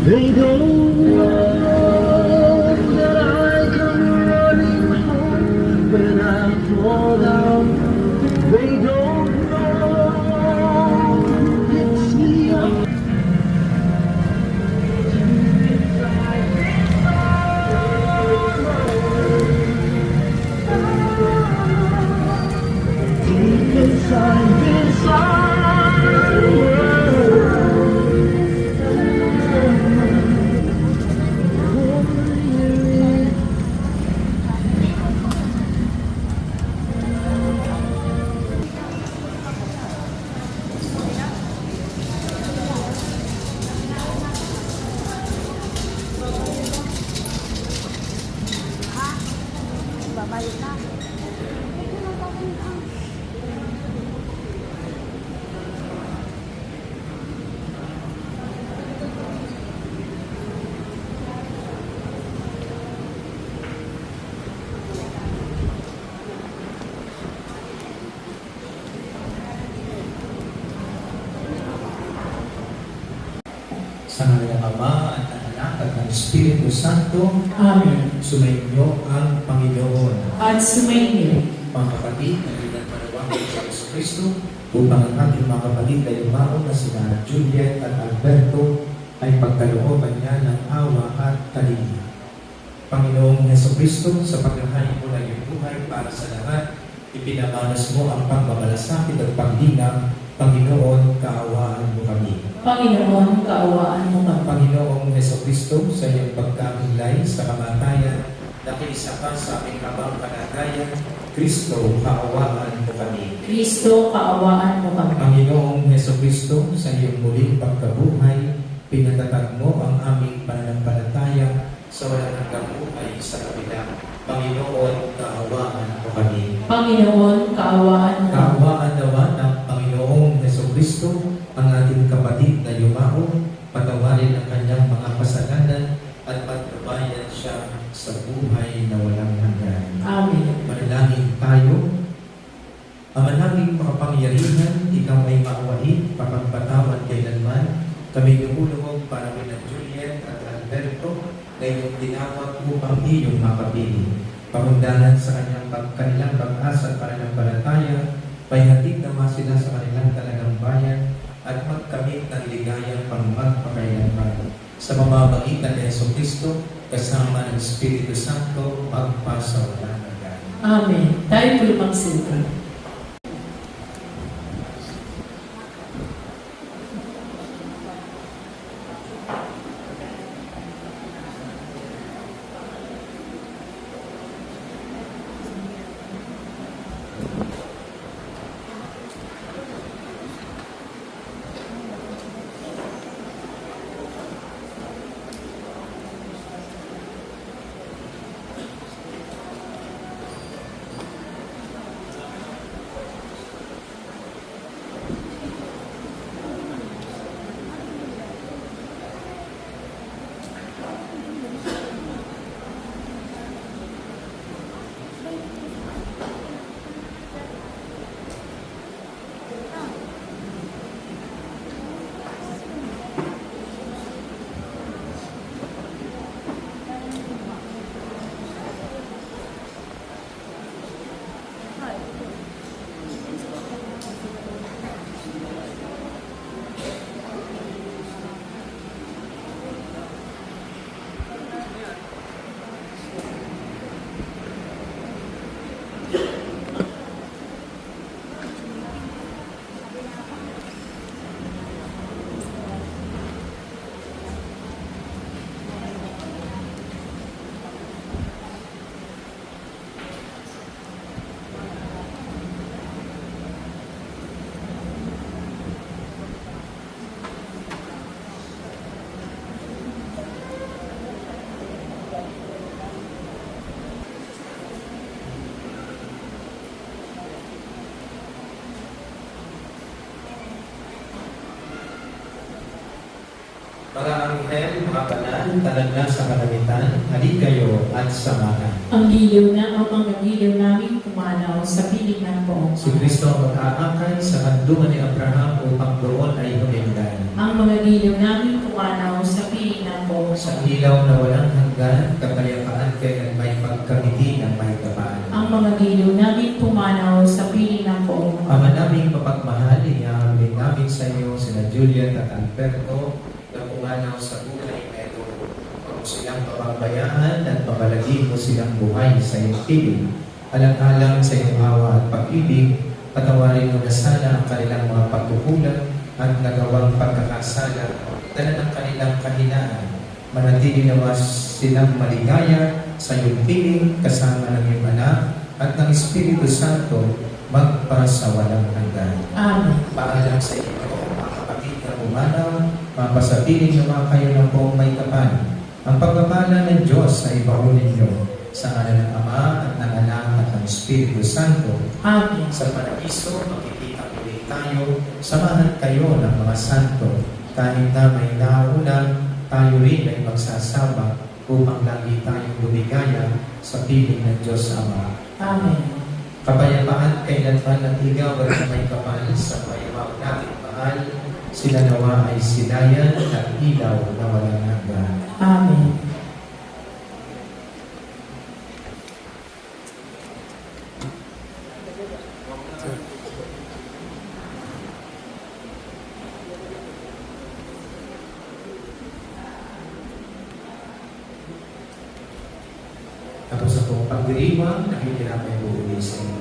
They don't know that I come running home when I fall down. They don't know it's me. Deep inside this Babayad na. Sa ngalan ng Ama at ng Anak at ng Espiritu Santo. Amen. Sumainyo ang Panginoon. At sumainyo. Mga kapatid, naging panawag ng Diyos Kristo upang ang ating mga kapatid na yumaon na sina Juliet at Alberto ay pagkalooban niya ng awa at talinga. Panginoong Heso Kristo, sa paghahain mo ng iyong buhay para sa lahat, ipinamanas mo ang pagmamalasakit at paglinang. Panginoon, kaawaan mo kami. Panginoon, kaawaan mo kami. Panginoong Heso Kristo, sa iyong pagkakulay sa kamatayan, nakiisa ka sa aming habang panatayan. Kristo, kaawaan mo kami. Kristo, kaawaan mo kami. Panginoong Heso Kristo, sa iyong muling pagkabuhay, pinatatag mo ang aming pananampalataya sa walang hanggang buhay sa kabila. Panginoon, kaawaan mo kami. Panginoon, kaawaan mo kami. Kaawaan nawa ng Panginoong Heso Kristo ang ating kapatid na yumaon, patawarin ang kanyang mga kasalanan at patnubayan siya sa buhay na walang hanggan. Amen. Manalangin tayo. Ama naming makapangyarihan, ikaw ay maawain, kapagpatawad kailanman. Kami lumulungog para kina Juliet at Alberto na iyong tinawag upang iyong makapili. Pamundahan sa kanilang pag-asa para ng palataya, payhatid naman sila sa kanilang talagang bayan at magkamit ng ligayang pangmagpakailanman. Sa pamamagitan ni Yesu Kristo, kasama ng Espiritu Santo, magpasawalang hanggan. Amen. Tayo po lumagsilbi. Mga anghel, mga banal, talagna sa kalamitan, halika kayo at samahan. Ang giliw na o mga giliw namin pumanaw sa piling ng poong. Si Kristo ang mag-aakay sa handungan ni Abraham upang doon ay humindan. Ang mga giliw namin pumanaw sa piling ng Sa ilaw na walang hanggan, kapayapaan kailan may pagkamiti ng may kapal. Ang mga giliw namin pumanaw sa piling ng poong. Ama naming mapagmahal, ihahalin namin sa iyo sina Juliet at Alberto na pumanaw sa buhay na ito. Huwag mo silang pababayaan at pabalagin mo silang buhay sa iyong piling. Alang-alang sa iyong awa at pag-ibig, patawarin mo na sana ang kanilang mga pagkukulang at nagawang pagkakasala, dala ng kanilang kahinaan. Manatili naman silang maligaya sa iyong piling kasama ng iyong anak at ng Espiritu Santo magpasawalang hanggan. Amen. Paalam sa inyo, mga kapatid na umanaw, mapasapiling naman kayo ng buong may kapal. Ang pagpapala ng Diyos ay ibaon ninyo sa ngalan ng Ama at ng Anak at ng Espiritu Santo. Amen. Sa paraiso, makikita ulit tayo, samahan kayo ng mga santo. Kahit na may nauna, tayo rin ay magsasama upang lagi tayong lumigaya sa piling ng Diyos Ama. Amen. Kapayapaan kailanman at ikaw at may kapal sa mayawaw nating mahal, sila nawa ay silayan at ilaw na walang hanggan. Amen. Tapos sa pong pagdiriwang, nakikinapay po ulit sa inyo.